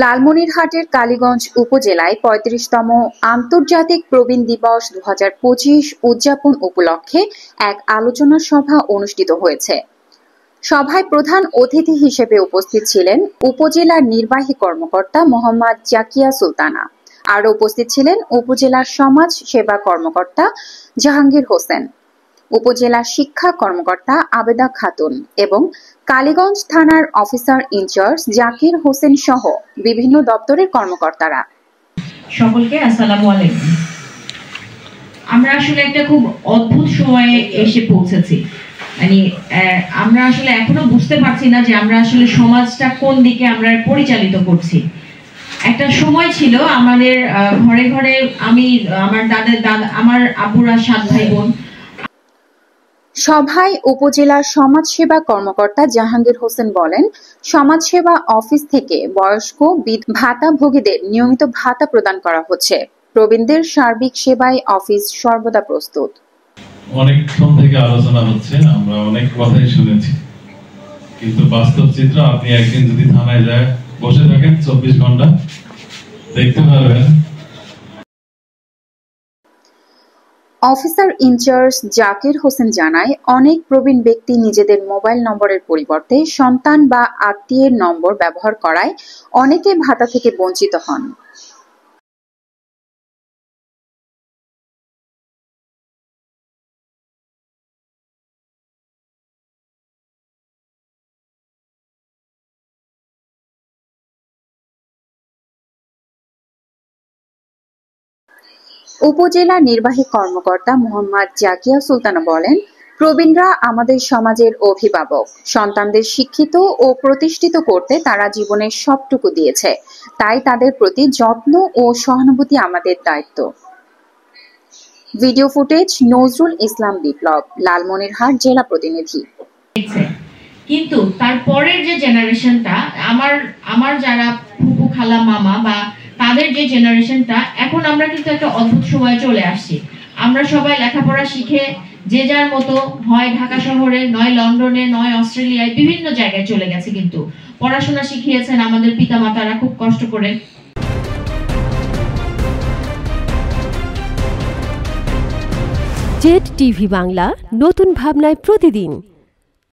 লালমনিরহাটের কালীগঞ্জ উপজেলায় ৩৫তম আন্তর্জাতিক প্রবীণ দিবস ২০২৫ উদযাপন উপলক্ষে এক আলোচনা সভা অনুষ্ঠিত হয়েছে। সভায় প্রধান অতিথি হিসেবে উপস্থিত ছিলেন উপজেলার নির্বাহী কর্মকর্তা মোহাম্মদ জাকিয়া সুলতানা। আরও উপস্থিত ছিলেন উপজেলার সমাজ সেবা কর্মকর্তা জাহাঙ্গীর হোসেন, উপজেলা শিক্ষা কর্মকর্তা আবেদা খাতুন এবং কালীগঞ্জ থানার অফিসার ইনচার্জ জাকির হোসেন সহ বিভিন্ন দপ্তরের কর্মকর্তারা। সকলকে আসসালামু আলাইকুম। আমরা আসলে একটা খুব অদ্ভুত সময়ে এসে পৌঁছেছি। মানে আমরা আসলে এখনো বুঝতে পারছি না যে আমরা আসলে সমাজটা কোন দিকে আমরা পরিচালিত করছি। একটা সময় ছিল আমাদের ঘরে ঘরে আমার আব্বুরা ৭ ভাই বোন। সভায় উপজেলার সমাজসেবা কর্মকর্তা জাহাঙ্গীর হোসেন বলেন, সমাজসেবা অফিস থেকে বয়স্ক ভাতাভোগীদের নিয়মিত ভাতা প্রদান করা হচ্ছে। প্রবীণদের সার্বিক সেবায় অফিস সর্বদা প্রস্তুত। অনেকক্ষণ থেকে আলোচনা হচ্ছে, আমরা অনেক কথাই শুনেছি, কিন্তু বাস্তব চিত্র আপনি একদিন যদি থানায় যায় বসে থাকেন ২৪ ঘন্টা দেখতে পারবেন। অফিসার ইনচার্জ জাকির হোসেন জানায়, অনেক প্রবীণ ব্যক্তি নিজেদের মোবাইল নম্বরের পরিবর্তে সন্তান বা আত্মীয়ের নম্বর ব্যবহার করায় অনেকে ভাতা থেকে বঞ্চিত হন। উপজেলা নির্বাহী কর্মকর্তা মোহাম্মদ জাকিয়া সুলতানা বলেন, প্রবীণরা আমাদের সমাজের অভিভাবক। সন্তানদের শিক্ষিত ও প্রতিষ্ঠিত করতে তারা জীবনের সবটুকু দিয়েছে, তাই তাদের প্রতি যত্ন ও সহানুভূতি আমাদের দায়িত্ব। ভিডিও ফুটেজ নজরুল ইসলাম বিপ্লব, লালমনিরহাট জেলা প্রতিনিধি। কিন্তু তারপরের যে জেনারেশনটা, আমার যারা ফুফু খালা মামা বা তাদের যে জেনারেশনটা, এখন আমরা কিন্তু একটা অদ্ভুত সময় চলে আসছি। আমরা সবাই লেখাপড়া শিখে যে যার মতো হয় ঢাকা শহরে, নয় লন্ডনে, নয় অস্ট্রেলিয়ায়, বিভিন্ন জায়গায় চলে গেছে। কিন্তু পড়াশোনা শিখিয়েছেন আমাদের পিতামাতারা খুব কষ্ট করে। জেড টিভি বাংলা, নতুন ভাবনায় প্রতিদিন।